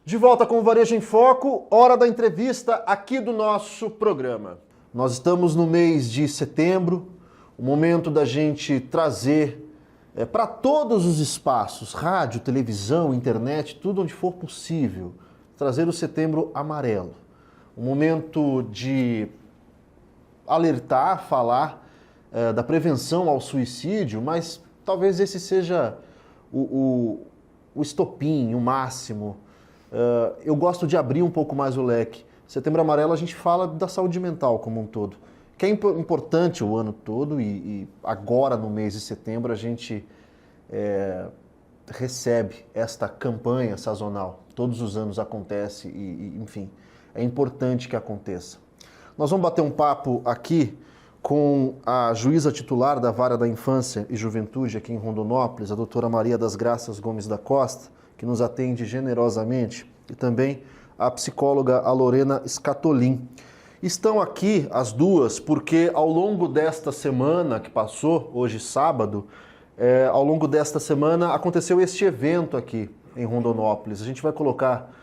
De volta com o Varejo em Foco, hora da entrevista aqui do nosso programa. Nós estamos no mês de setembro, o momento da gente trazer para todos os espaços, rádio, televisão, internet, tudo onde for possível, trazer o Setembro Amarelo. Um momento de alertar, falar da prevenção ao suicídio, mas talvez esse seja o estopim, o máximo. Eu gosto de abrir um pouco mais o leque. Setembro Amarelo a gente fala da saúde mental como um todo, que é importante o ano todo e agora no mês de setembro a gente recebe esta campanha sazonal. Todos os anos acontece e enfim, é importante que aconteça. Nós vamos bater um papo aqui com a juíza titular da Vara da Infância e Juventude aqui em Rondonópolis, a doutora Maria das Graças Gomes da Costa, que nos atende generosamente, e também a psicóloga a Lorena Scatolin. Estão aqui as duas porque ao longo desta semana que passou, hoje sábado, ao longo desta semana aconteceu este evento aqui em Rondonópolis. A gente vai colocar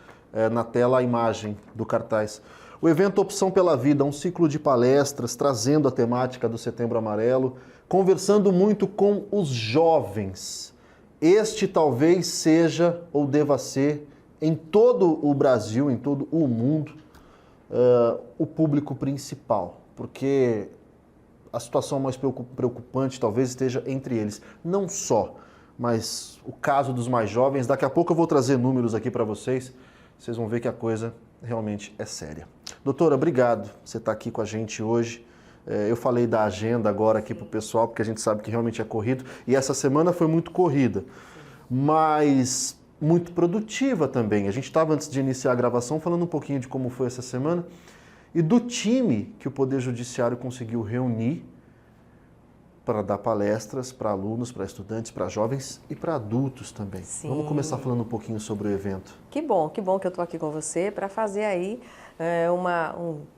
na tela a imagem do cartaz. O evento Opção pela Vida, um ciclo de palestras trazendo a temática do Setembro Amarelo, conversando muito com os jovens. Este talvez seja ou deva ser, em todo o Brasil, em todo o mundo, o público principal, porque a situação mais preocupante talvez esteja entre eles. Não só, mas o caso dos mais jovens, daqui a pouco eu vou trazer números aqui para vocês, vocês vão ver que a coisa realmente é séria. Doutora, obrigado por você estar aqui com a gente hoje. Eu falei da agenda agora aqui para o pessoal, porque a gente sabe que realmente é corrido, e essa semana foi muito corrida, mas muito produtiva também. A gente estava, antes de iniciar a gravação, falando um pouquinho de como foi essa semana e do time que o Poder Judiciário conseguiu reunir para dar palestras para alunos, para estudantes, para jovens e para adultos também. Sim. Vamos começar falando um pouquinho sobre o evento. Que bom que eu estou aqui com você para fazer aí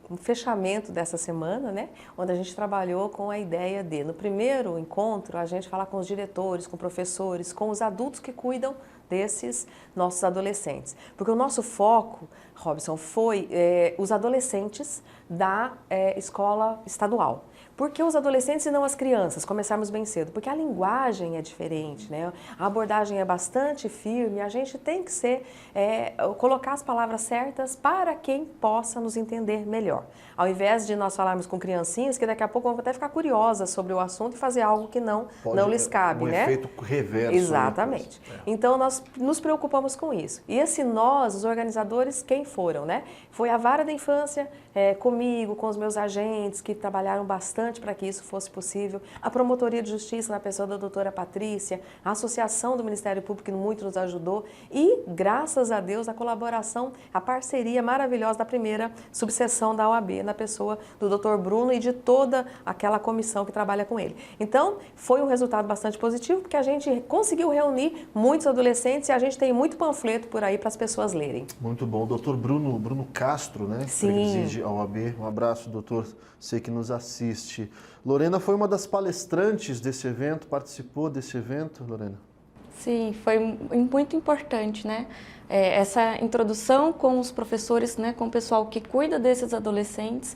um fechamento dessa semana, né? Onde a gente trabalhou com a ideia de, no primeiro encontro, a gente falar com os diretores, com professores, com os adultos que cuidam desses nossos adolescentes. Porque o nosso foco, Robson, foi os adolescentes da escola estadual. Por que os adolescentes e não as crianças? Começarmos bem cedo. Porque a linguagem é diferente, né? A abordagem é bastante firme, a gente tem que colocar as palavras certas para quem possa nos entender melhor. Ao invés de nós falarmos com criancinhas, que daqui a pouco vão até ficar curiosas sobre o assunto e fazer algo que não lhes cabe, né? Efeito reverso. Exatamente. Então, nós nos preocupamos com isso. E nós, os organizadores, quem foram, né? Foi a Vara da Infância, comigo, com os meus agentes, que trabalharam bastante para que isso fosse possível, a Promotoria de Justiça, na pessoa da doutora Patrícia, a Associação do Ministério Público, que muito nos ajudou, e, graças a Deus, a colaboração, a parceria maravilhosa da primeira subseção da OAB, na pessoa do doutor Bruno e de toda aquela comissão que trabalha com ele. Então, foi um resultado bastante positivo, porque a gente conseguiu reunir muitos adolescentes e a gente tem muito panfleto por aí para as pessoas lerem. Muito bom. Doutor Bruno Castro, né? Sim. Que preside a OAB. Um abraço, doutor. Sei que nos assiste. Lorena foi uma das palestrantes desse evento, participou desse evento, Lorena? Sim, foi muito importante, né? Essa introdução com os professores, né, com o pessoal que cuida desses adolescentes,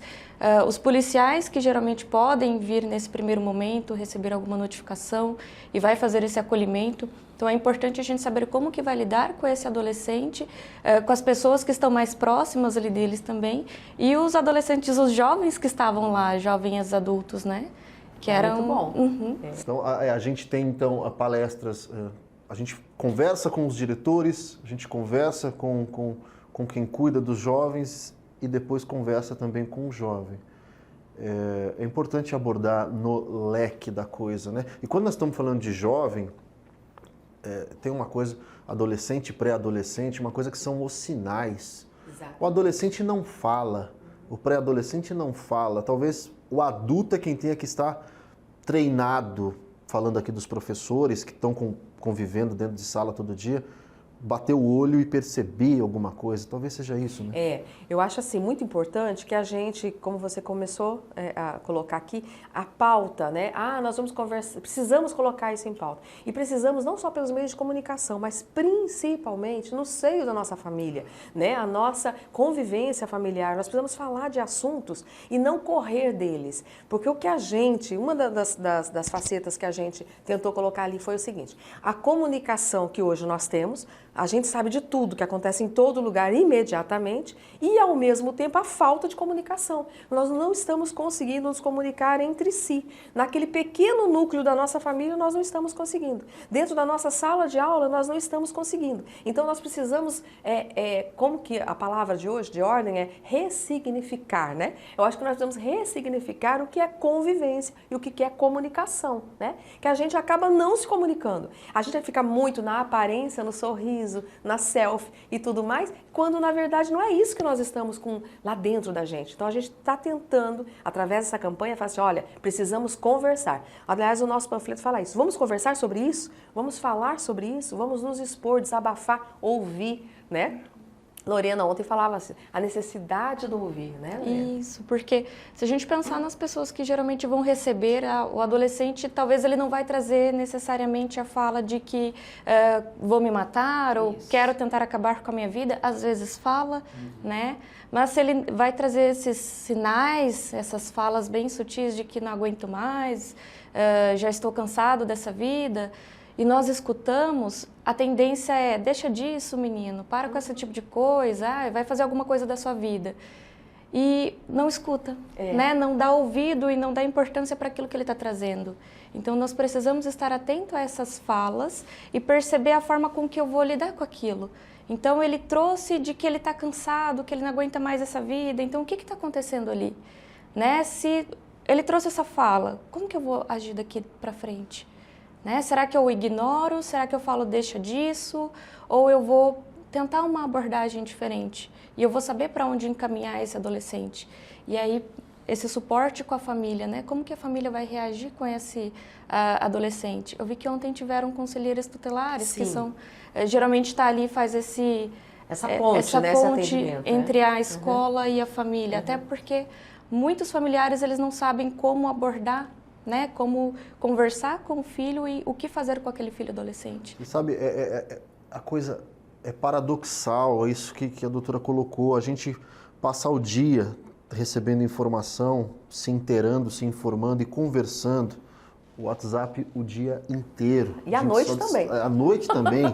os policiais que geralmente podem vir nesse primeiro momento, receber alguma notificação e vai fazer esse acolhimento. Então é importante a gente saber como que vai lidar com esse adolescente, com as pessoas que estão mais próximas ali deles também, e os adolescentes, os jovens que estavam lá, jovens adultos, né? Que eram... Muito bom. Uhum. Então, a gente tem, então, palestras, a gente conversa com os diretores, a gente conversa com quem cuida dos jovens e depois conversa também com o jovem. É importante abordar no leque da coisa, né? E quando nós estamos falando de jovem, tem uma coisa, adolescente, pré-adolescente, uma coisa que são os sinais. Exato. O adolescente não fala, o pré-adolescente não fala, talvez o adulto é quem tenha que estar treinado, falando aqui dos professores que estão convivendo dentro de sala todo dia, bater o olho e perceber alguma coisa. Talvez seja isso, né? Eu acho assim muito importante que a gente, como você começou a colocar aqui, a pauta, né? Nós vamos conversar, precisamos colocar isso em pauta. E precisamos não só pelos meios de comunicação, mas principalmente no seio da nossa família, né? A nossa convivência familiar. Nós precisamos falar de assuntos e não correr deles. Porque o que uma das facetas que a gente tentou colocar ali foi o seguinte: a comunicação que hoje nós temos, a gente sabe de tudo que acontece em todo lugar imediatamente e, ao mesmo tempo, a falta de comunicação. Nós não estamos conseguindo nos comunicar entre si. Naquele pequeno núcleo da nossa família, nós não estamos conseguindo. Dentro da nossa sala de aula, nós não estamos conseguindo. Então, nós precisamos, como que a palavra de hoje, de ordem, é ressignificar, né? Eu acho que nós precisamos ressignificar o que é convivência e o que é comunicação, né? Que a gente acaba não se comunicando. A gente fica muito na aparência, no sorriso, na selfie e tudo mais, quando na verdade não é isso que nós estamos com lá dentro da gente. Então a gente está tentando, através dessa campanha, falar assim: olha, precisamos conversar. Aliás, o nosso panfleto fala isso. Vamos conversar sobre isso? Vamos falar sobre isso? Vamos nos expor, desabafar, ouvir, né? Lorena ontem falava assim, a necessidade do ouvir, né, Lorena? Isso, porque se a gente pensar nas pessoas que geralmente vão receber o adolescente, talvez ele não vai trazer necessariamente a fala de que vou me matar ou quero tentar acabar com a minha vida. Às vezes fala, né? Mas se ele vai trazer esses sinais, essas falas bem sutis de que não aguento mais, já estou cansado dessa vida, e nós escutamos, a tendência é: deixa disso, menino, para com esse tipo de coisa, vai fazer alguma coisa da sua vida. E não escuta, né? Não dá ouvido e não dá importância para aquilo que ele está trazendo. Então, nós precisamos estar atentos a essas falas e perceber a forma com que eu vou lidar com aquilo. Então, ele trouxe de que ele está cansado, que ele não aguenta mais essa vida. Então, o que está acontecendo ali? Né? Se ele trouxe essa fala, como que eu vou agir daqui para frente? Né? Será que eu ignoro? Será que eu falo deixa disso? Ou eu vou tentar uma abordagem diferente? E eu vou saber para onde encaminhar esse adolescente. E aí, esse suporte com a família, né? Como que a família vai reagir com esse adolescente? Eu vi que ontem tiveram conselheiras tutelares, que são, geralmente está ali, faz essa ponte, né? Entre a escola e a família. Até porque muitos familiares, eles não sabem como abordar, né? Como conversar com o filho e o que fazer com aquele filho adolescente. E sabe, a coisa é paradoxal, isso que a doutora colocou, a gente passar o dia recebendo informação, se inteirando, se informando e conversando, o WhatsApp o dia inteiro. E à noite também. À noite também.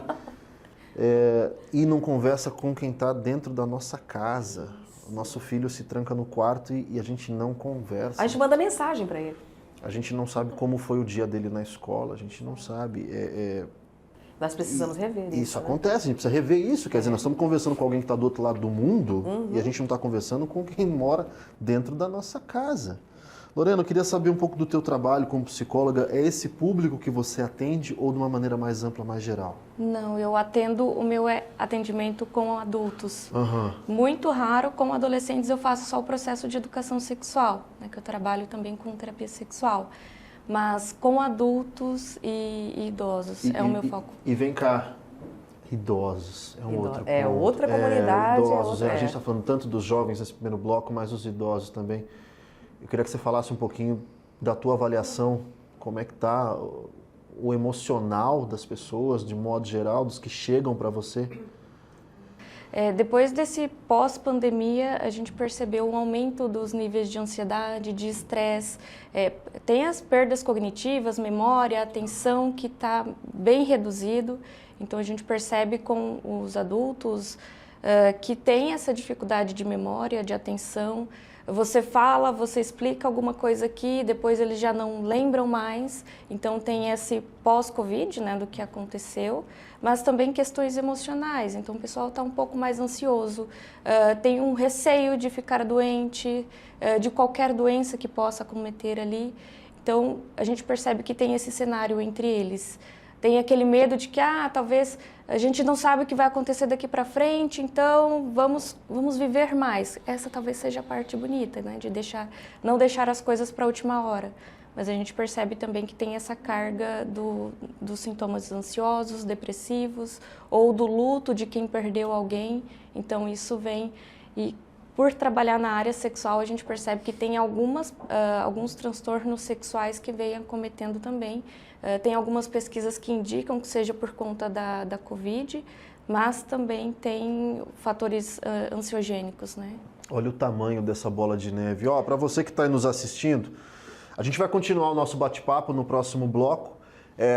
E não conversa com quem está dentro da nossa casa. O nosso filho se tranca no quarto e a gente não conversa. A gente manda mensagem para ele. A gente não sabe como foi o dia dele na escola, a gente não sabe. Nós precisamos rever isso. Isso acontece, a gente precisa rever isso. Quer dizer, nós estamos conversando com alguém que está do outro lado do mundo e a gente não está conversando com quem mora dentro da nossa casa. Lorena, eu queria saber um pouco do teu trabalho como psicóloga. É esse público que você atende ou de uma maneira mais ampla, mais geral? Não, eu atendo, o meu atendimento com adultos. Uhum. Muito raro, com adolescentes eu faço só o processo de educação sexual, né, que eu trabalho também com terapia sexual. Mas com adultos e idosos é o meu foco. E vem cá, idosos é outro ponto. É outra comunidade. Idosos, a gente está falando tanto dos jovens nesse primeiro bloco, mas os idosos também. Eu queria que você falasse um pouquinho da tua avaliação, como é que está o emocional das pessoas, de modo geral, dos que chegam para você. Depois desse pós-pandemia, a gente percebeu um aumento dos níveis de ansiedade, de estresse. Tem as perdas cognitivas, memória, atenção, que está bem reduzido. Então, a gente percebe com os adultos que tem essa dificuldade de memória, de atenção. Você fala, você explica alguma coisa aqui, depois eles já não lembram mais. Então, tem esse pós-Covid, né, do que aconteceu, mas também questões emocionais. Então, o pessoal está um pouco mais ansioso, tem um receio de ficar doente, de qualquer doença que possa acometer ali. Então, a gente percebe que tem esse cenário entre eles. Tem aquele medo de que, talvez a gente não sabe o que vai acontecer daqui para frente, então vamos viver mais. Essa talvez seja a parte bonita, né? De não deixar as coisas para a última hora. mas a gente percebe também que tem essa carga dos sintomas ansiosos, depressivos, ou do luto de quem perdeu alguém. Então isso vem, e por trabalhar na área sexual, a gente percebe que tem alguns transtornos sexuais que vêm acometendo também. Tem algumas pesquisas que indicam que seja por conta da Covid, mas também tem fatores ansiogênicos, né? Olha o tamanho dessa bola de neve. Ó, para você que está aí nos assistindo, a gente vai continuar o nosso bate-papo no próximo bloco,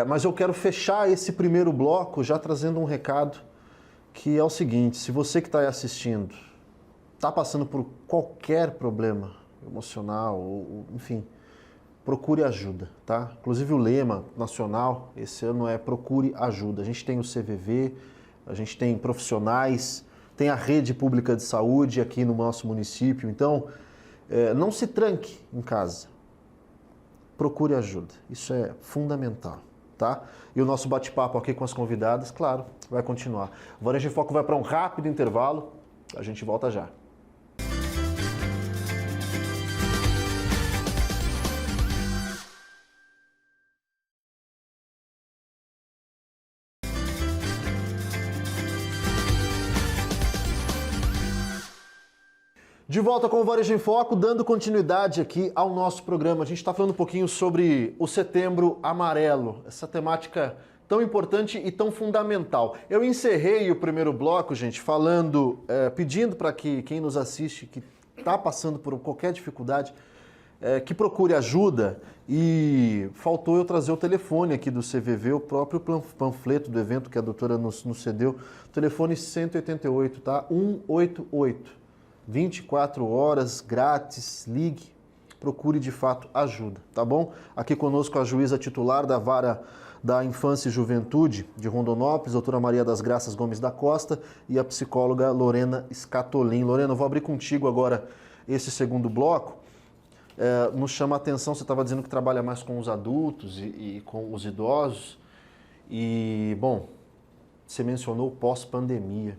mas eu quero fechar esse primeiro bloco já trazendo um recado, que é o seguinte: se você que está aí assistindo está passando por qualquer problema emocional, ou, enfim, procure ajuda, tá? Inclusive o lema nacional esse ano é procure ajuda. A gente tem o CVV, a gente tem profissionais, tem a rede pública de saúde aqui no nosso município. Então, não se tranque em casa. Procure ajuda. Isso é fundamental, tá? E o nosso bate-papo aqui com as convidadas, claro, vai continuar. O Varejo em Foco vai para um rápido intervalo. A gente volta já. De volta com o Varejo em Foco, dando continuidade aqui ao nosso programa. A gente está falando um pouquinho sobre o Setembro Amarelo, essa temática tão importante e tão fundamental. Eu encerrei o primeiro bloco, gente, falando, pedindo para que quem nos assiste, que está passando por qualquer dificuldade, que procure ajuda, e faltou eu trazer o telefone aqui do CVV, o próprio panfleto do evento que a doutora nos cedeu, telefone 188, tá? 188. 24 horas, grátis, ligue, procure de fato ajuda, tá bom? Aqui conosco a juíza titular da Vara da Infância e Juventude de Rondonópolis, doutora Maria das Graças Gomes da Costa, e a psicóloga Lorena Scatolin. Lorena, eu vou abrir contigo agora esse segundo bloco. Nos chama a atenção, você estava dizendo que trabalha mais com os adultos e com os idosos, e, bom, você mencionou pós-pandemia.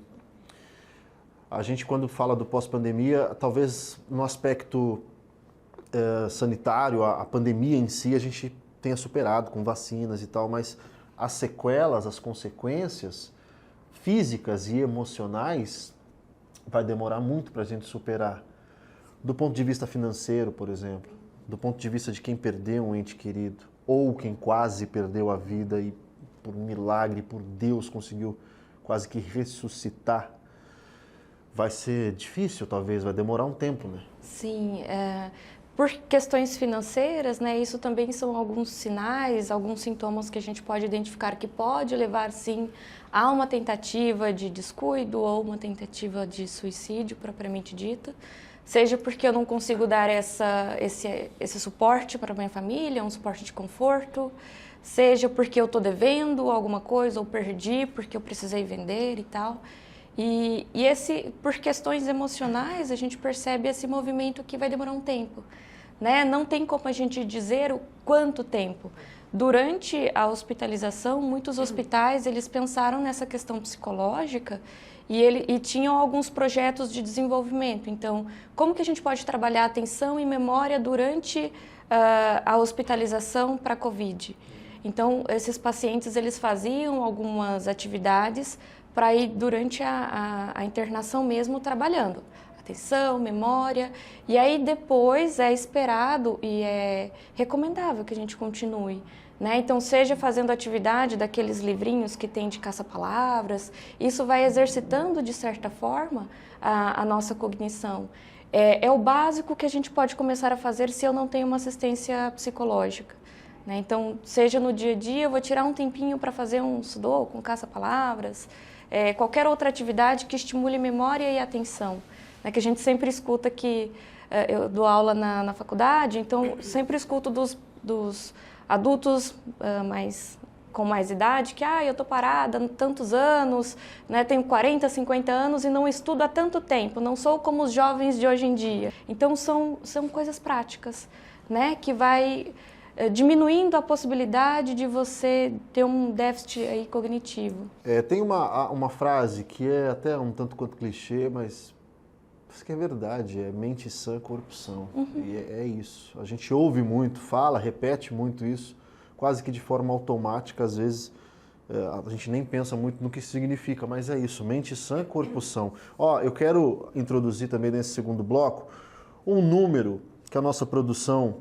A gente, quando fala do pós-pandemia, talvez no aspecto sanitário, a pandemia em si, a gente tenha superado com vacinas e tal, mas as sequelas, as consequências físicas e emocionais vai demorar muito para a gente superar. Do ponto de vista financeiro, por exemplo, do ponto de vista de quem perdeu um ente querido, ou quem quase perdeu a vida e por um milagre, por Deus, conseguiu quase que ressuscitar. Vai ser difícil, talvez, vai demorar um tempo, né? Sim, por questões financeiras, né, isso também são alguns sinais, alguns sintomas que a gente pode identificar que pode levar, sim, a uma tentativa de descuido ou uma tentativa de suicídio, propriamente dita. Seja porque eu não consigo dar esse suporte para a minha família, um suporte de conforto, seja porque eu estou devendo alguma coisa ou perdi porque eu precisei vender e tal. E por questões emocionais, a gente percebe esse movimento que vai demorar um tempo, né? Não tem como a gente dizer o quanto tempo. Durante a hospitalização, muitos hospitais eles pensaram nessa questão psicológica e tinham alguns projetos de desenvolvimento. Então, como que a gente pode trabalhar atenção e memória durante a hospitalização para a Covid? Então, esses pacientes eles faziam algumas atividades para ir durante a internação mesmo trabalhando. Atenção, memória, e aí depois é esperado e é recomendável que a gente continue, né? Então, seja fazendo atividade daqueles livrinhos que tem de caça-palavras, isso vai exercitando de certa forma a nossa cognição. É o básico que a gente pode começar a fazer se eu não tenho uma assistência psicológica. Né? Então, seja no dia a dia, eu vou tirar um tempinho para fazer um sudoku, um caça-palavras, qualquer outra atividade que estimule memória e atenção. Né? Que a gente sempre escuta que, eu dou aula na faculdade, então sempre escuto dos adultos com mais idade que eu estou parada há tantos anos, né? Tenho 40, 50 anos e não estudo há tanto tempo, não sou como os jovens de hoje em dia. Então são coisas práticas, né? Que vai diminuindo a possibilidade de você ter um déficit aí cognitivo. Tem uma frase que é até um tanto quanto clichê, mas Isso que é verdade, é mente sã, corpo são. E é isso. A gente ouve muito, fala, repete muito isso, quase que de forma automática, às vezes a gente nem pensa muito no que significa, mas é isso, mente sã, corpo são. Ó, eu quero introduzir também nesse segundo bloco um número que a nossa produção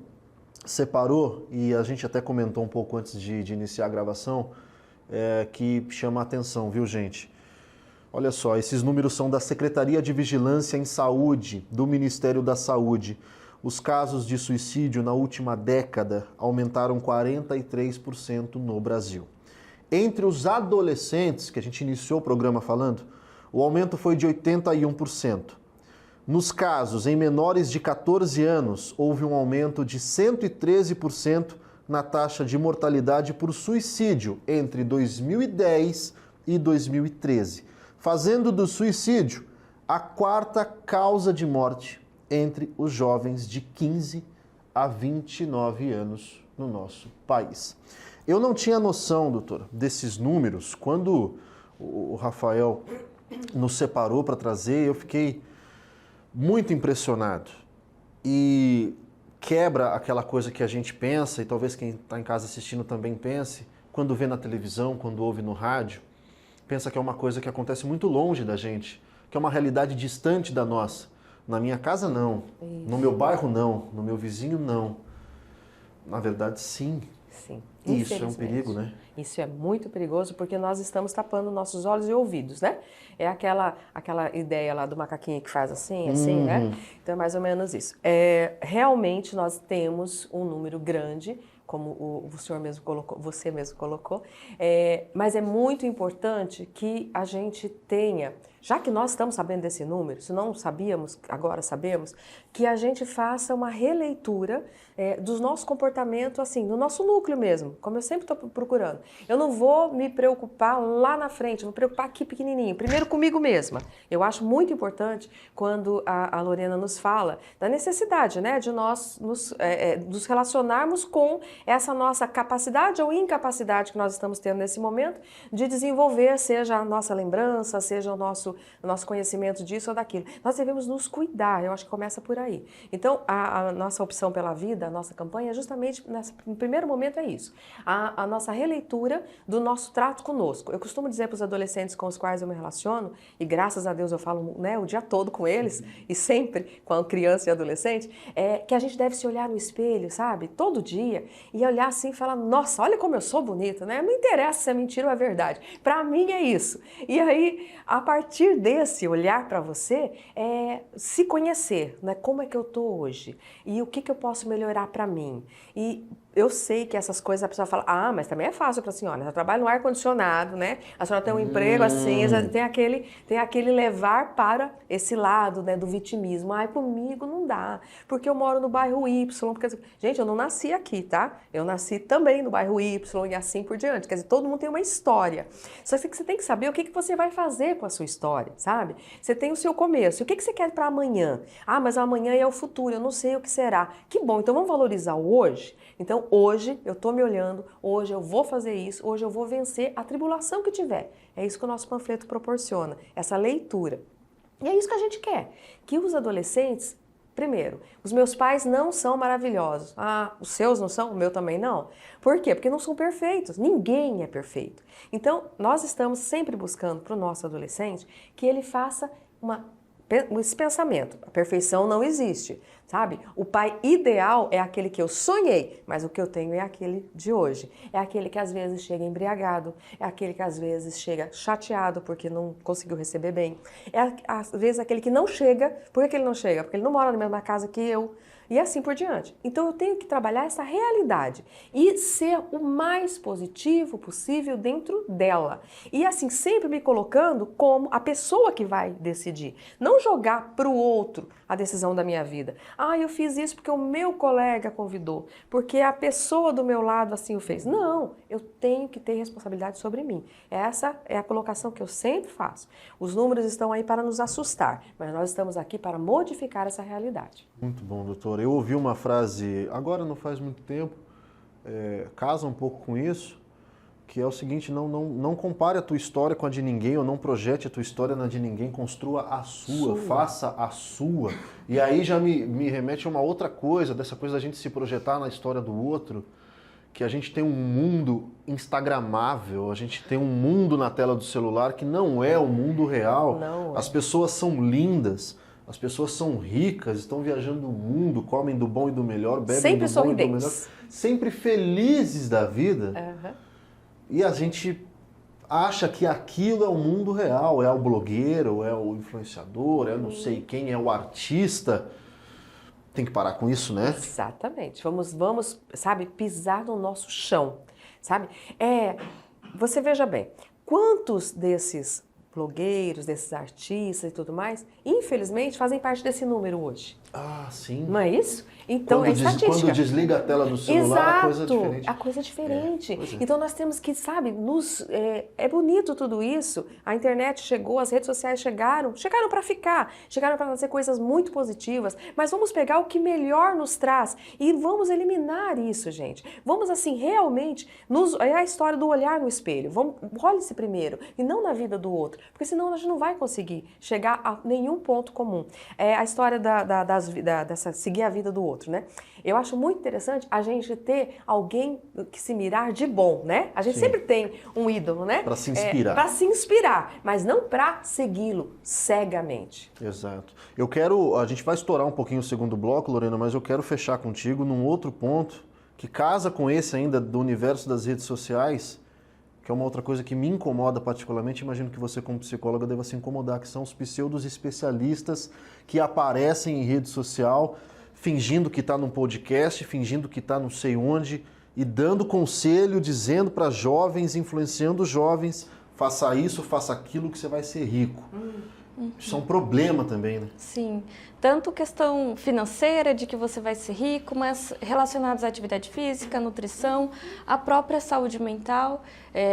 separou, e a gente até comentou um pouco antes de iniciar a gravação, que chama a atenção, viu, gente? Olha só, esses números são da Secretaria de Vigilância em Saúde, do Ministério da Saúde. Os casos de suicídio na última década aumentaram 43% no Brasil. Entre os adolescentes, que a gente iniciou o programa falando, o aumento foi de 81%. Nos casos em menores de 14 anos, houve um aumento de 113% na taxa de mortalidade por suicídio entre 2010 e 2013, fazendo do suicídio a quarta causa de morte entre os jovens de 15 a 29 anos no nosso país. Eu não tinha noção, doutor, desses números. Quando o Rafael nos separou para trazer, eu fiquei muito impressionado. E quebra aquela coisa que a gente pensa, e talvez quem está em casa assistindo também pense, quando vê na televisão, quando ouve no rádio, pensa que é uma coisa que acontece muito longe da gente, que é uma realidade distante da nossa. Na minha casa, não. Isso. No meu bairro, não. No meu vizinho, não. Na verdade, sim. Sim. Isso é um perigo, né? Isso é muito perigoso porque nós estamos tapando nossos olhos e ouvidos, né? É aquela ideia lá do macaquinho que faz assim, né? Então é mais ou menos isso. Realmente nós temos um número grande, como o senhor mesmo colocou, você mesmo colocou, mas é muito importante que a gente tenha, já que nós estamos sabendo desse número, se não sabíamos, agora sabemos, que a gente faça uma releitura dos nossos comportamentos, assim, no nosso núcleo mesmo, como eu sempre estou procurando. Eu não vou me preocupar lá na frente, vou me preocupar aqui pequenininho, primeiro comigo mesma. Eu acho muito importante quando a Lorena nos fala da necessidade, né, de nós nos relacionarmos com essa nossa capacidade ou incapacidade que nós estamos tendo nesse momento de desenvolver, seja a nossa lembrança, seja o nosso conhecimento disso ou daquilo. Nós devemos nos cuidar, eu acho que começa por aí. Então, a nossa opção pela vida, a nossa campanha, justamente no primeiro momento é isso. A nossa releitura do nosso trato conosco. Eu costumo dizer para os adolescentes com os quais eu me relaciono, e graças a Deus eu falo, né, o dia todo com eles, e sempre com a criança e adolescente, que a gente deve se olhar no espelho, sabe? Todo dia, e olhar assim e falar, nossa, olha como eu sou bonita, né? Não interessa se é mentira ou é verdade. Para mim é isso. E aí, a partir desse olhar para você, se conhecer, né? Como é que eu estou hoje? E o que eu posso melhorar para mim? E eu sei que essas coisas a pessoa fala, mas também é fácil para a senhora, eu trabalho no ar-condicionado, né? A senhora tem um emprego assim, tem aquele levar para esse lado, né, do vitimismo. Comigo não dá, porque eu moro no bairro Y, porque, gente, eu não nasci aqui, tá? Eu nasci também no bairro Y e assim por diante, quer dizer, todo mundo tem uma história. Só que você tem que saber o que você vai fazer com a sua história, sabe? Você tem o seu começo, o que você quer para amanhã? Mas amanhã é o futuro, eu não sei o que será. Que bom, então vamos valorizar o hoje? Então, hoje eu estou me olhando, hoje eu vou fazer isso, hoje eu vou vencer a tribulação que tiver. É isso que o nosso panfleto proporciona, essa leitura. E é isso que a gente quer, que os adolescentes, primeiro, os meus pais não são maravilhosos. Os seus não são? O meu também não? Por quê? Porque não são perfeitos, ninguém é perfeito. Então, nós estamos sempre buscando para o nosso adolescente que ele faça esse pensamento. A perfeição não existe, sabe? O pai ideal é aquele que eu sonhei, mas o que eu tenho é aquele de hoje. É aquele que às vezes chega embriagado, é aquele que às vezes chega chateado porque não conseguiu receber bem. É às vezes aquele que não chega. Por que ele não chega? Porque ele não mora na mesma casa que eu. E assim por diante. Então eu tenho que trabalhar essa realidade e ser o mais positivo possível dentro dela. E assim, sempre me colocando como a pessoa que vai decidir. Não jogar para o outro a decisão da minha vida. Eu fiz isso porque o meu colega convidou, porque a pessoa do meu lado assim o fez. Não, eu tenho que ter responsabilidade sobre mim. Essa é a colocação que eu sempre faço. Os números estão aí para nos assustar, mas nós estamos aqui para modificar essa realidade. Muito bom, doutor. Eu ouvi uma frase, agora não faz muito tempo, casa um pouco com isso, que é o seguinte, não compare a tua história com a de ninguém, ou não projete a tua história na de ninguém, construa a sua, faça a sua. E aí já me remete a uma outra coisa, dessa coisa da gente se projetar na história do outro, que a gente tem um mundo instagramável, a gente tem um mundo na tela do celular que não é o mundo real. Não é. As pessoas são lindas, as pessoas são ricas, estão viajando o mundo, comem do bom e do melhor, bebem sempre do bom e do melhor, sorridentes, sempre felizes da vida. Uhum. E a gente acha que aquilo é o mundo real, é o blogueiro, é o influenciador, é não sei quem, é o artista. Tem que parar com isso, né? Exatamente. Vamos, sabe, pisar no nosso chão, sabe? Você veja bem, quantos desses blogueiros, desses artistas e tudo mais, infelizmente, fazem parte desse número hoje. Ah, sim. Não é isso? Então, é estatística. Quando desliga a tela do celular, a coisa é diferente. A coisa é diferente. Pois é. Então, nós temos que, sabe, é bonito tudo isso. A internet chegou, as redes sociais chegaram para ficar, chegaram para fazer coisas muito positivas, mas vamos pegar o que melhor nos traz e vamos eliminar isso, gente. Vamos, assim, realmente, é a história do olhar no espelho. Olhe-se primeiro e não na vida do outro, porque senão a gente não vai conseguir chegar a nenhum ponto comum. É a história dessa seguir a vida do outro. Né? Eu acho muito interessante a gente ter alguém que se mirar de bom, né? A gente sempre tem um ídolo, né? Para se inspirar. Para se inspirar, mas não para segui-lo cegamente. Exato. A gente vai estourar um pouquinho o segundo bloco, Lorena, mas eu quero fechar contigo num outro ponto que casa com esse ainda do universo das redes sociais, que é uma outra coisa que me incomoda particularmente, imagino que você como psicóloga deva se incomodar, que são os pseudos especialistas que aparecem em rede social fingindo que está num podcast, fingindo que está não sei onde, e dando conselho, dizendo para jovens, influenciando jovens, faça isso, faça aquilo que você vai ser rico. Isso é um problema também, né? Sim, tanto questão financeira, de que você vai ser rico, mas relacionados à atividade física, nutrição, a própria saúde mental.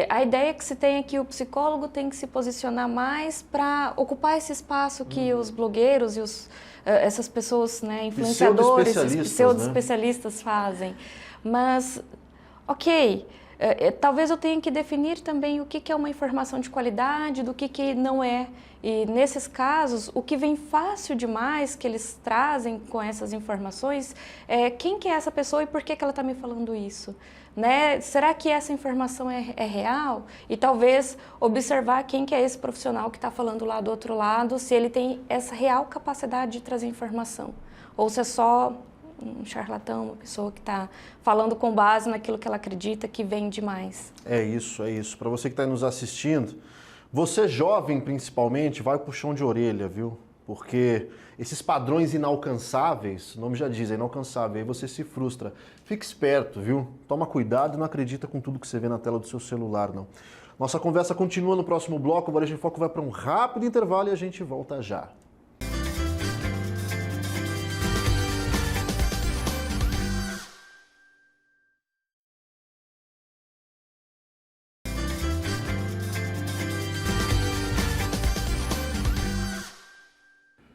A ideia que se tem é que o psicólogo tem que se posicionar mais para ocupar esse espaço que os blogueiros e essas pessoas, né, influenciadores, pseudo-especialistas fazem. Mas, ok, talvez eu tenha que definir também o que é uma informação de qualidade, do que não é. E nesses casos, o que vem fácil demais que eles trazem com essas informações é quem que é essa pessoa e por que ela está me falando isso. Né? Será que essa informação é real? E talvez observar quem que é esse profissional que está falando lá do outro lado, se ele tem essa real capacidade de trazer informação. Ou se é só um charlatão, uma pessoa que está falando com base naquilo que ela acredita que vem demais. É isso. Para você que está nos assistindo, você jovem principalmente, vai pro chão de orelha, viu? Porque esses padrões inalcançáveis, o nome já diz, é inalcançável, aí você se frustra. Fique esperto, viu? Toma cuidado e não acredita com tudo que você vê na tela do seu celular, não. Nossa conversa continua no próximo bloco, o Varejo em Foco vai para um rápido intervalo e a gente volta já.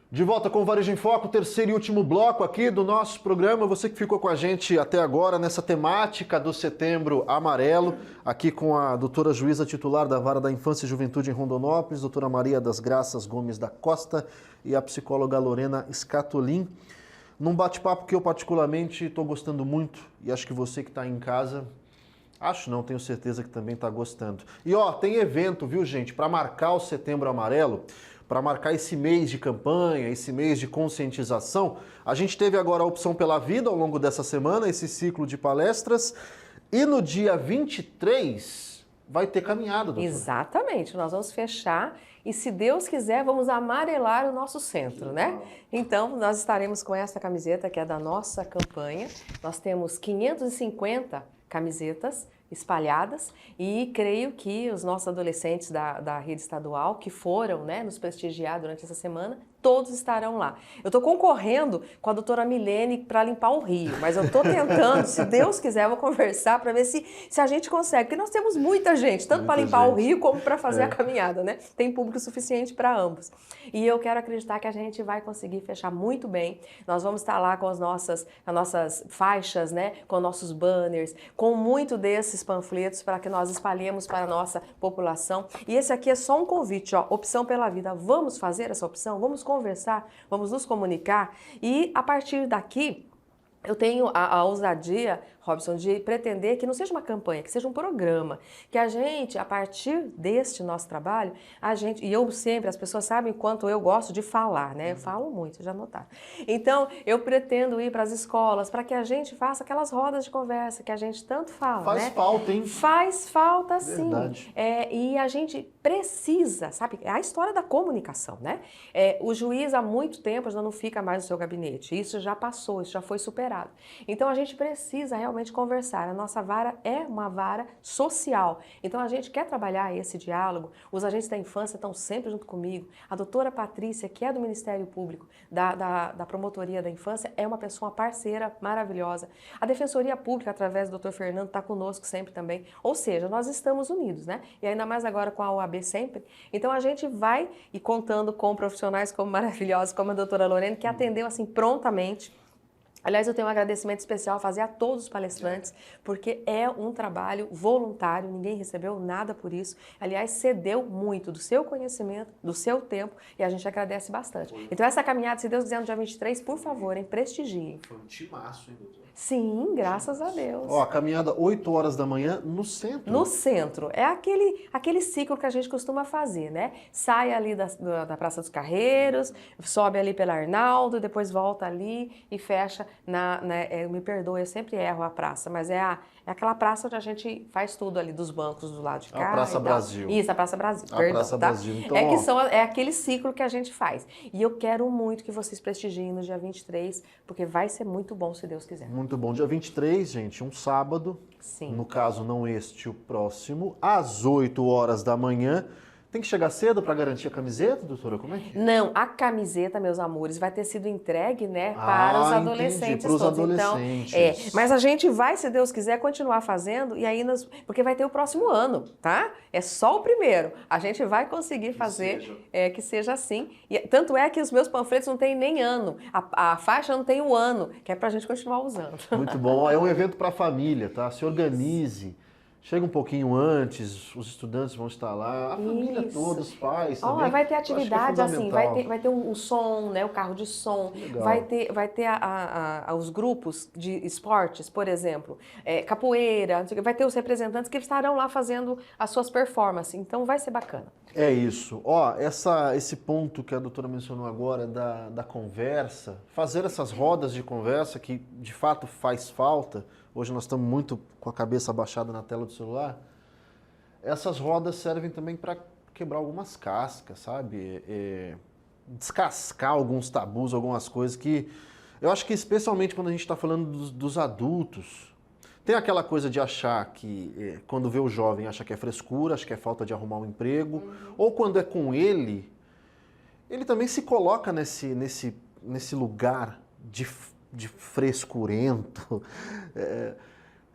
De volta com o Varejo em Foco, terceiro e último bloco aqui do nosso programa. Você que ficou com a gente até agora nessa temática do Setembro Amarelo, aqui com a doutora juíza titular da Vara da Infância e Juventude em Rondonópolis, doutora Maria das Graças Gomes da Costa e a psicóloga Lorena Scatolin, num bate-papo que eu particularmente estou gostando muito e acho que você que está em casa, tenho certeza que também está gostando. E tem evento, viu gente, para marcar o Setembro Amarelo, para marcar esse mês de campanha, esse mês de conscientização. A gente teve agora a Opção pela Vida ao longo dessa semana, esse ciclo de palestras, e no dia 23 vai ter caminhada, doutora. Exatamente, nós vamos fechar e, se Deus quiser, vamos amarelar o nosso centro, né? Então, nós estaremos com essa camiseta que é da nossa campanha. Nós temos 550 camisetas espalhadas e creio que os nossos adolescentes da rede estadual que foram, né, nos prestigiar durante essa semana, todos estarão lá. Eu estou concorrendo com a doutora Milene para limpar o Rio, mas eu estou tentando, se Deus quiser, eu vou conversar para ver se a gente consegue, porque nós temos muita gente, tanto para limpar o Rio como para fazer a caminhada, né? Tem público suficiente para ambos. E eu quero acreditar que a gente vai conseguir fechar muito bem. Nós vamos estar lá com as nossas faixas, né, com nossos banners, com muito desses esses panfletos para que nós espalhemos para a nossa população. E esse aqui é só um convite, ó, Opção pela Vida. Vamos fazer essa opção, vamos conversar, vamos nos comunicar e a partir daqui eu tenho a ousadia, Robson, de pretender que não seja uma campanha, que seja um programa, que a gente, a partir deste nosso trabalho, e eu sempre, as pessoas sabem quanto eu gosto de falar, né? Eu falo muito, já notaram. Então, eu pretendo ir para as escolas, para que a gente faça aquelas rodas de conversa que a gente tanto fala, Faz né? falta, hein? Faz falta, sim. Verdade. E a gente precisa, sabe? É a história da comunicação, né? O juiz, há muito tempo, já não fica mais no seu gabinete. Isso já passou, isso já foi superado. Então, a gente precisa realmente conversar. A nossa vara é uma vara social. Então, a gente quer trabalhar esse diálogo. Os agentes da infância estão sempre junto comigo. A doutora Patrícia, que é do Ministério Público, da Promotoria da Infância, é uma pessoa parceira maravilhosa. A Defensoria Pública, através do Dr. Fernando, está conosco sempre também. Ou seja, nós estamos unidos, né? E ainda mais agora com a OAB sempre. Então, a gente vai e contando com profissionais como maravilhosos, como a doutora Lorena, que atendeu assim prontamente. Aliás, eu tenho um agradecimento especial a fazer a todos os palestrantes, porque é um trabalho voluntário, ninguém recebeu nada por isso. Aliás, cedeu muito do seu conhecimento, do seu tempo, e a gente agradece bastante. Então, essa caminhada, se Deus quiser, no dia 23, por favor, prestigiem. Foi um timaço, hein, doutor? Sim, graças a Deus. Ó, a caminhada 8 horas da manhã no centro. No centro. É aquele ciclo que a gente costuma fazer, né? Sai ali da Praça dos Carreiros, sobe ali pela Arnaldo, depois volta ali e fecha me perdoe, eu sempre erro a praça, mas é aquela praça onde a gente faz tudo ali, dos bancos do lado de cá. A Praça Brasil. Isso, a Praça Brasil, A perdão, Praça tá? Brasil. Então, é aquele ciclo que a gente faz. E eu quero muito que vocês prestigiem no dia 23, porque vai ser muito bom, se Deus quiser. Muito bom. Dia 23, gente, um sábado. Sim. No caso, não este, o próximo, às 8 horas da manhã. Tem que chegar cedo para garantir a camiseta, doutora? Como é que é? Não, a camiseta, meus amores, vai ter sido entregue, né, para os adolescentes para os todos. adolescentes. Então, mas a gente vai, se Deus quiser, continuar fazendo e aí porque vai ter o próximo ano, tá? É só o primeiro. A gente vai conseguir fazer que seja assim. E, tanto é que os meus panfletos não tem nem ano. A faixa não tem o ano, que é para a gente continuar usando. Muito bom. É um evento para a família, tá? Se organize. Chega um pouquinho antes, os estudantes vão estar lá, a família toda, os pais também. Vai ter atividades assim, vai ter um som, né, o carro de som, legal. vai ter os grupos de esportes, por exemplo, capoeira, vai ter os representantes que estarão lá fazendo as suas performances, então vai ser bacana. É isso. Ó, esse ponto que a doutora mencionou agora da conversa, fazer essas rodas de conversa que de fato faz falta. Hoje nós estamos muito com a cabeça abaixada na tela do celular. Essas rodas servem também para quebrar algumas cascas, sabe? Descascar alguns tabus, algumas coisas que... Eu acho que especialmente quando a gente está falando dos adultos, tem aquela coisa de achar que, quando vê o jovem, acha que é frescura, acha que é falta de arrumar um emprego, ou quando é com ele também se coloca nesse lugar de frescurento,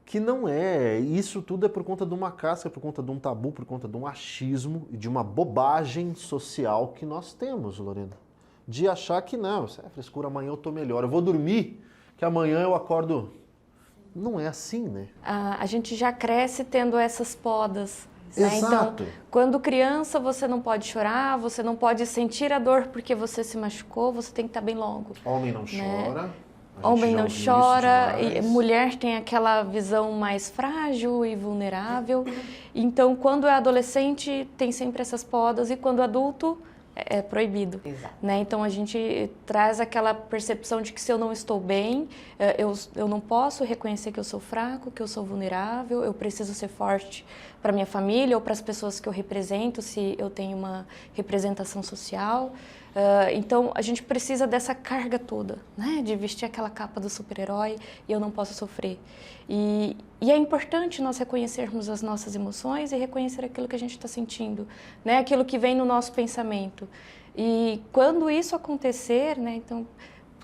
que não é. Isso tudo é por conta de uma casca, por conta de um tabu, por conta de um achismo e de uma bobagem social que nós temos, Lorena. De achar que não, isso é frescura, amanhã eu tô melhor, eu vou dormir, que amanhã eu acordo. Não é assim, né? A gente já cresce tendo essas podas. Né? Exato. Então, quando criança, você não pode chorar, você não pode sentir a dor porque você se machucou, você tem que estar bem logo. Homem não chora. Homem não chora, e mulher tem aquela visão mais frágil e vulnerável. Então, quando é adolescente, tem sempre essas podas, e quando adulto, é proibido. Né? Então, a gente traz aquela percepção de que se eu não estou bem, eu não posso reconhecer que eu sou fraco, que eu sou vulnerável, eu preciso ser forte para minha família ou para as pessoas que eu represento, se eu tenho uma representação social. Então, a gente precisa dessa carga toda, né? De vestir aquela capa do super-herói e eu não posso sofrer. E é importante nós reconhecermos as nossas emoções e reconhecer aquilo que a gente está sentindo, né? Aquilo que vem no nosso pensamento. E quando isso acontecer, né? Então,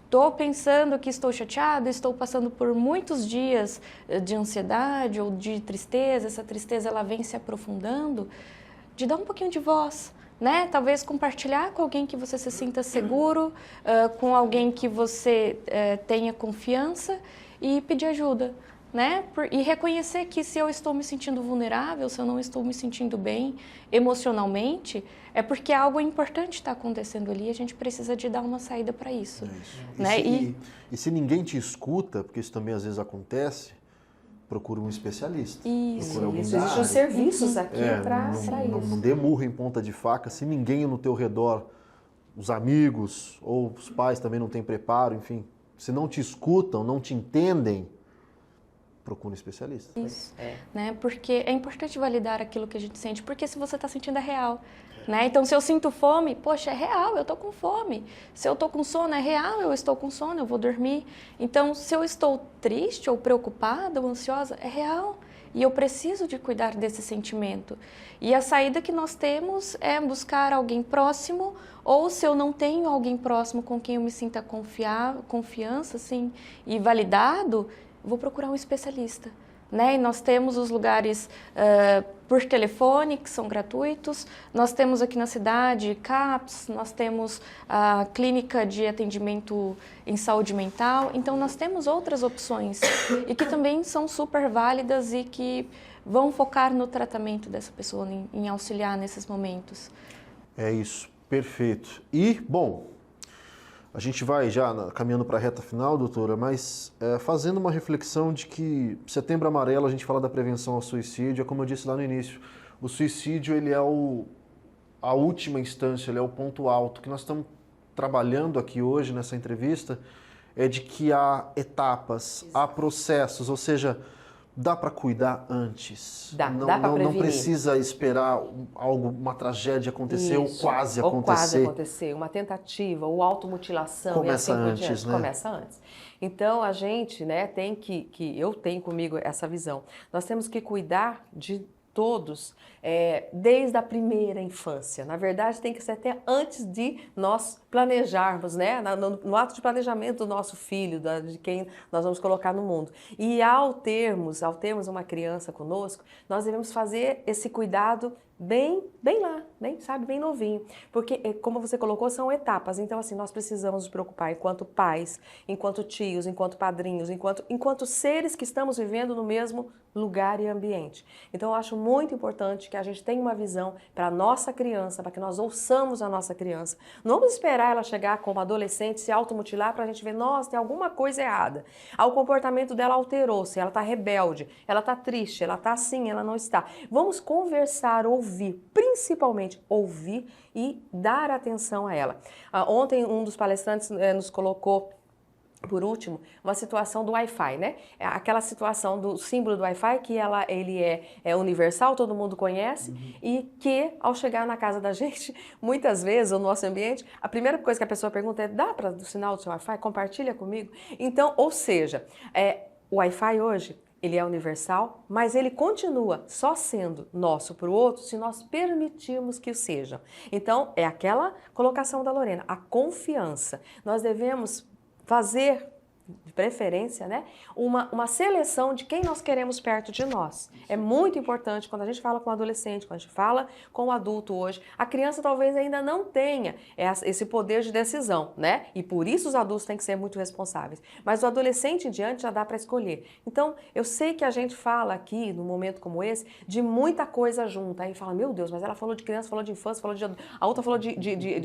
estou pensando que estou chateada, estou passando por muitos dias de ansiedade ou de tristeza, essa tristeza ela vem se aprofundando, de dar um pouquinho de voz. Né? Talvez compartilhar com alguém que você se sinta seguro, com alguém que você tenha confiança e pedir ajuda. né? E reconhecer que se eu estou me sentindo vulnerável, se eu não estou me sentindo bem emocionalmente, é porque algo importante está acontecendo ali e a gente precisa de dar uma saída para isso. Né? E se ninguém te escuta, porque isso também às vezes acontece, procura um especialista. Isso. Existem serviços aqui para isso. Não dê murro em ponta de faca. Se ninguém no teu redor, os amigos ou os pais também não têm preparo, enfim, se não te escutam, não te entendem, procura um especialista. Isso, né? Porque é importante validar aquilo que a gente sente, porque se você está sentindo é real. Né? Então, se eu sinto fome, poxa, é real, eu estou com fome. Se eu estou com sono, é real, eu estou com sono, eu vou dormir. Então, se eu estou triste ou preocupada ou ansiosa, é real. E eu preciso de cuidar desse sentimento. E a saída que nós temos é buscar alguém próximo, ou se eu não tenho alguém próximo com quem eu me sinta confiança assim, e validado, vou procurar um especialista. Né? E nós temos os lugares por telefone, que são gratuitos. Nós temos aqui na cidade CAPS, nós temos a clínica de atendimento em saúde mental. Então, nós temos outras opções e que também são super válidas e que vão focar no tratamento dessa pessoa, em auxiliar nesses momentos. É isso, perfeito. E, bom, a gente vai já caminhando para a reta final, doutora, mas fazendo uma reflexão de que Setembro Amarelo a gente fala da prevenção ao suicídio, é como eu disse lá no início, o suicídio ele é a última instância, ele é o ponto alto. O que nós estamos trabalhando aqui hoje nessa entrevista é de que há etapas, há processos, ou seja, dá para cuidar antes. Dá para prevenir. Não precisa esperar uma tragédia acontecer ou quase acontecer. Ou quase acontecer, uma tentativa, ou automutilação. Começa assim antes, né? Começa antes. Então, a gente, né, tem que eu tenho comigo essa visão. Nós temos que cuidar de todos desde a primeira infância. Na verdade, tem que ser até antes de nós planejarmos, né? No ato de planejamento do nosso filho, de quem nós vamos colocar no mundo. E ao termos uma criança conosco, nós devemos fazer esse cuidado bem lá, bem novinho. Porque, como você colocou, são etapas. Então, assim, nós precisamos nos preocupar enquanto pais, enquanto tios, enquanto padrinhos, enquanto seres que estamos vivendo no mesmo lugar e ambiente. Então, eu acho muito importante que a gente tenha uma visão para a nossa criança, para que nós ouçamos a nossa criança. Não vamos esperar ela chegar como adolescente, se automutilar, para a gente ver, nossa, tem alguma coisa errada. O comportamento dela alterou-se, ela está rebelde, ela está triste, ela está assim, ela não está. Vamos conversar, ouvir, principalmente ouvir e dar atenção a ela. Ontem um dos palestrantes nos colocou, por último, uma situação do Wi-Fi, né? Aquela situação do símbolo do Wi-Fi, que ele é universal, todo mundo conhece, e que, ao chegar na casa da gente, muitas vezes, no nosso ambiente, a primeira coisa que a pessoa pergunta é, dá para o sinal do seu Wi-Fi? Compartilha comigo? Então, ou seja, o Wi-Fi hoje, ele é universal, mas ele continua só sendo nosso para o outro se nós permitirmos que o seja. Então, é aquela colocação da Lorena, a confiança. Nós devemos fazer, de preferência, né, uma seleção de quem nós queremos perto de nós. É muito importante quando a gente fala com o adolescente, quando a gente fala com o adulto hoje. A criança talvez ainda não tenha esse poder de decisão, né? E por isso os adultos têm que ser muito responsáveis. Mas o adolescente em diante já dá para escolher. Então, eu sei que a gente fala aqui, num momento como esse, de muita coisa junta. Aí fala, meu Deus, mas ela falou de criança, falou de infância, falou a outra falou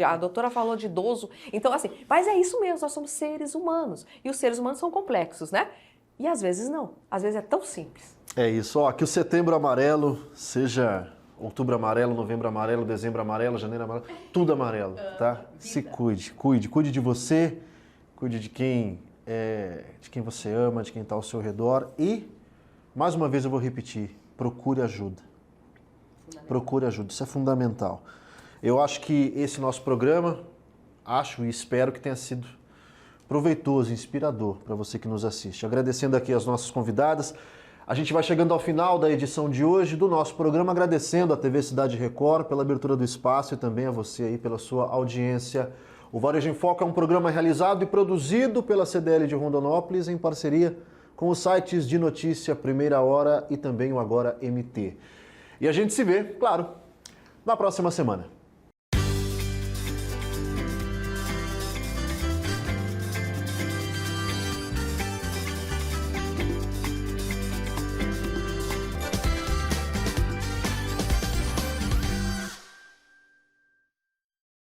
a doutora falou de idoso. Então, assim, mas é isso mesmo, nós somos seres humanos. E os seres humanos são complexos, né? E às vezes não. Às vezes é tão simples. É isso. Ó, que o Setembro Amarelo seja Outubro Amarelo, Novembro Amarelo, Dezembro Amarelo, Janeiro Amarelo, tudo amarelo, tá? Se cuide de você, cuide de quem você ama, de quem está ao seu redor e, mais uma vez eu vou repetir, procure ajuda. Procure ajuda, isso é fundamental. Eu acho que esse nosso programa, acho e espero que tenha sido proveitoso, inspirador para você que nos assiste. Agradecendo aqui as nossas convidadas. A gente vai chegando ao final da edição de hoje do nosso programa, agradecendo à TV Cidade Record pela abertura do espaço e também a você aí pela sua audiência. O Varejo em Foco é um programa realizado e produzido pela CDL de Rondonópolis em parceria com os sites de notícia Primeira Hora e também o Agora MT. E a gente se vê, claro, na próxima semana.